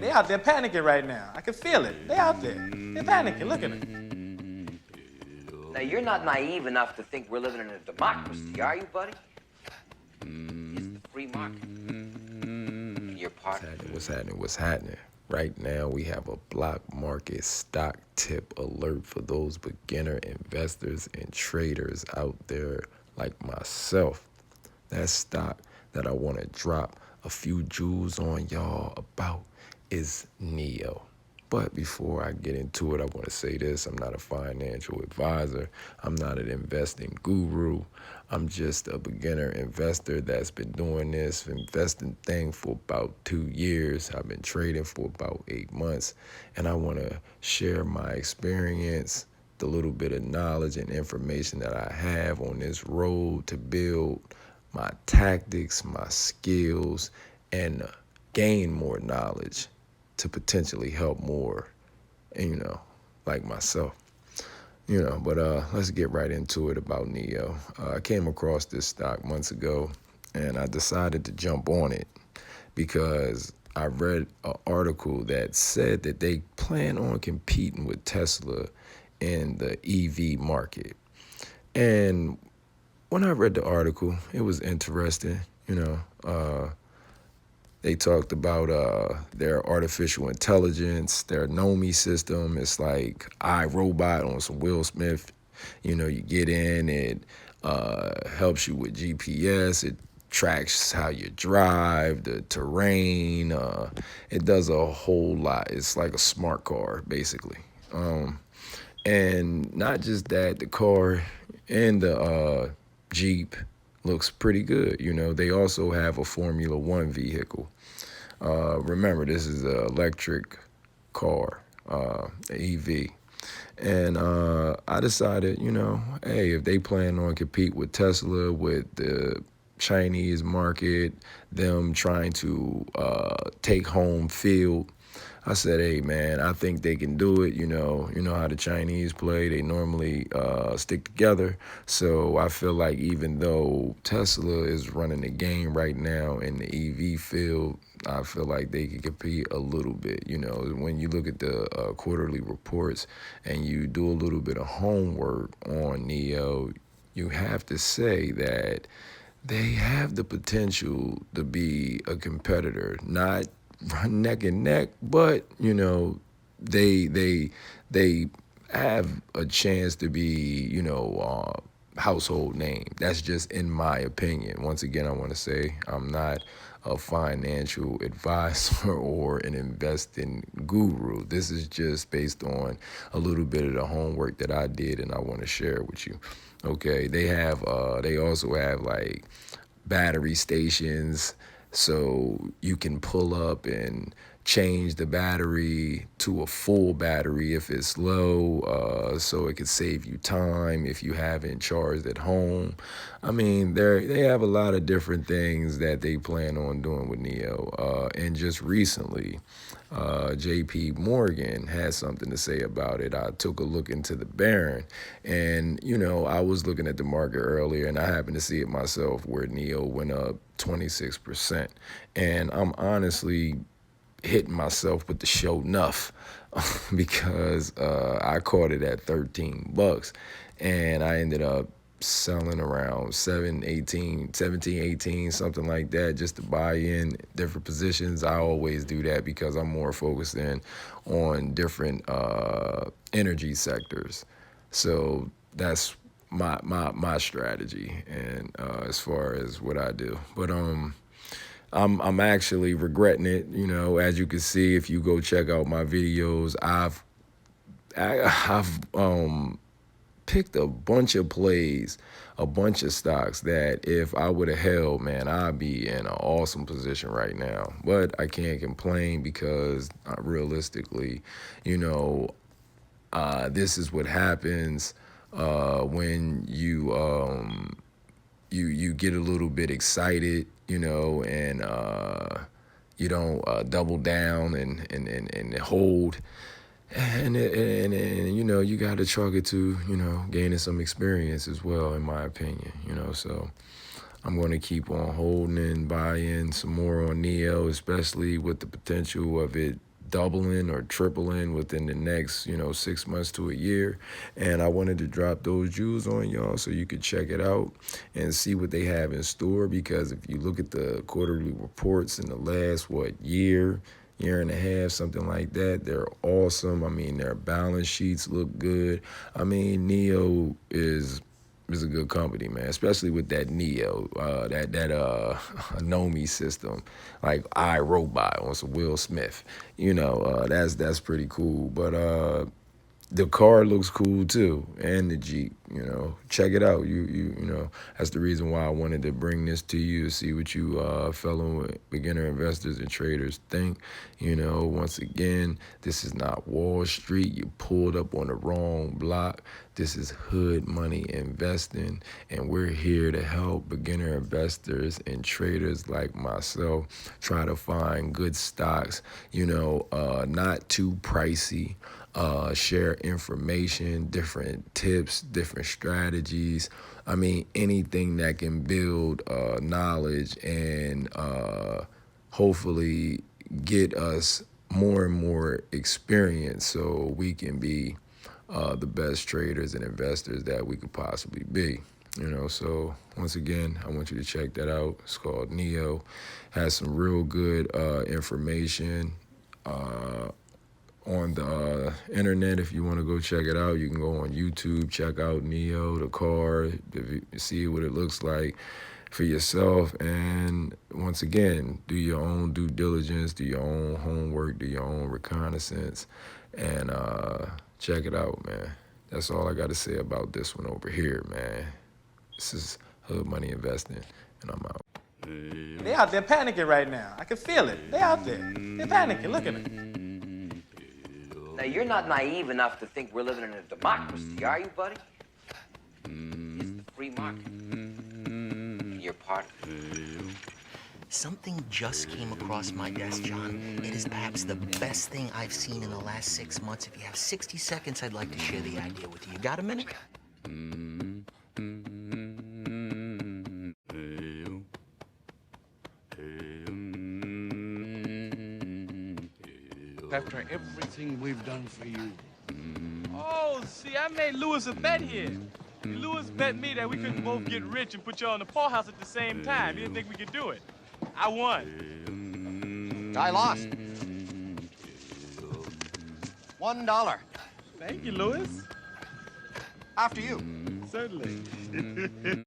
They out there panicking right now. I can feel it. They out there. They're panicking. Look at them. Now, you're not naive enough to think we're living in a democracy, are you, buddy? It's the free market. And you're part of it. What's happening? Right now, we have a block market stock tip alert for those beginner investors and traders out there like myself. That stock that I want to drop a few jewels on y'all about is NIO. But before I get into it, I want to say this. I'm not a financial advisor. I'm not an investing guru. I'm just a beginner investor that's been doing this investing thing for about 2 years. I've been trading for about 8 months. And I want to share my experience, the little bit of knowledge and information that I have on this road to build my tactics, my skills, and gain more knowledge to potentially help more, like myself. But let's get right into it about NIO. I came across this stock months ago, and I decided to jump on it because I read an article that said that they plan on competing with Tesla in the EV market. And when I read the article, it was interesting, They talked about their artificial intelligence, their NOMI system. It's like iRobot on some Will Smith. You get in, it helps you with GPS. It tracks how you drive, the terrain. It does a whole lot. It's like a smart car, basically. And not just that, the car and the Jeep looks pretty good. They also have a Formula One vehicle. Remember, this is an electric car, an EV. And I decided, hey, if they plan on compete with Tesla, with the Chinese market, them trying to take home field, I said, hey, man, I think they can do it. You know how the Chinese play. They normally stick together. So I feel like even though Tesla is running the game right now in the EV field, I feel like they can compete a little bit. When you look at the quarterly reports and you do a little bit of homework on NIO, you have to say that they have the potential to be a competitor, not run neck and neck, but they have a chance to be household name. That's just in my opinion. Once again, I want to say I'm not a financial advisor or an investing guru. This is just based on a little bit of the homework that I did, and I want to share with you. Okay, they also have like battery stations, so you can pull up and change the battery to a full battery if it's low, so it could save you time if you haven't charged at home. I mean, they have a lot of different things that they plan on doing with NIO. And just recently, JP Morgan had something to say about it. I took a look into the Baron, and I was looking at the market earlier, and I happened to see it myself where NIO went up 26%. And I'm honestly hitting myself with the show enough because I caught it at $13 and I ended up selling around 17, 18, something like that, just to buy in different positions. I always do that because I'm more focused in on different energy sectors. So that's my strategy, and as far as what I do. But I'm actually regretting it. As you can see, if you go check out my videos, I've picked a bunch of plays, a bunch of stocks that if I would have held, man, I'd be in an awesome position right now. But I can't complain because realistically, this is what happens when you get a little bit excited, and you don't double down and hold. And you got to chalk it to, gaining some experience as well, in my opinion, So I'm going to keep on holding and buying some more on NIO, especially with the potential of it doubling or tripling within the next, 6 months to a year. And I wanted to drop those jewels on y'all so you could check it out and see what they have in store. Because if you look at the quarterly reports in the last, year and a half, something like that, they're awesome. I mean, their balance sheets look good. I mean, NIO is a good company, man, especially with that NIO, that Nomi system, like iRobot on some Will Smith. That's pretty cool. But the car looks cool too, and the Jeep. Check it out. That's the reason why I wanted to bring this to you to see what you fellow beginner investors and traders think. Once again, this is not Wall Street. You pulled up on the wrong block. This is Hood Money Investing, and we're here to help beginner investors and traders like myself try to find good stocks. Not too pricey. Share information, different tips, different strategies. I mean, anything that can build knowledge and hopefully get us more and more experience so we can be the best traders and investors that we could possibly be. So once again, I want you to check that out. It's called NIO. Has some real good information on the internet. If you want to go check it out, you can go on YouTube, check out NIO, the car, see what it looks like for yourself. And once again, do your own due diligence, do your own homework, do your own reconnaissance, and check it out, man. That's all I got to say about this one over here, man. This is Hood Money Investing, and I'm out. They out there panicking right now. I can feel it. They out there. They're panicking. Look at them. Now, you're not naive enough to think we're living in a democracy, are you, buddy? It's the free market. And you're part of it. Something just came across my desk, John. It is perhaps the best thing I've seen in the last 6 months. If you have 60 seconds, I'd like to share the idea with you. You got a minute? After everything we've done for you. Oh, see, I made Lewis a bet here. Lewis bet me that we couldn't both get rich and put y'all in the poorhouse at the same time. He didn't think we could do it. I won. I lost. $1. Thank you, Lewis. After you. Certainly.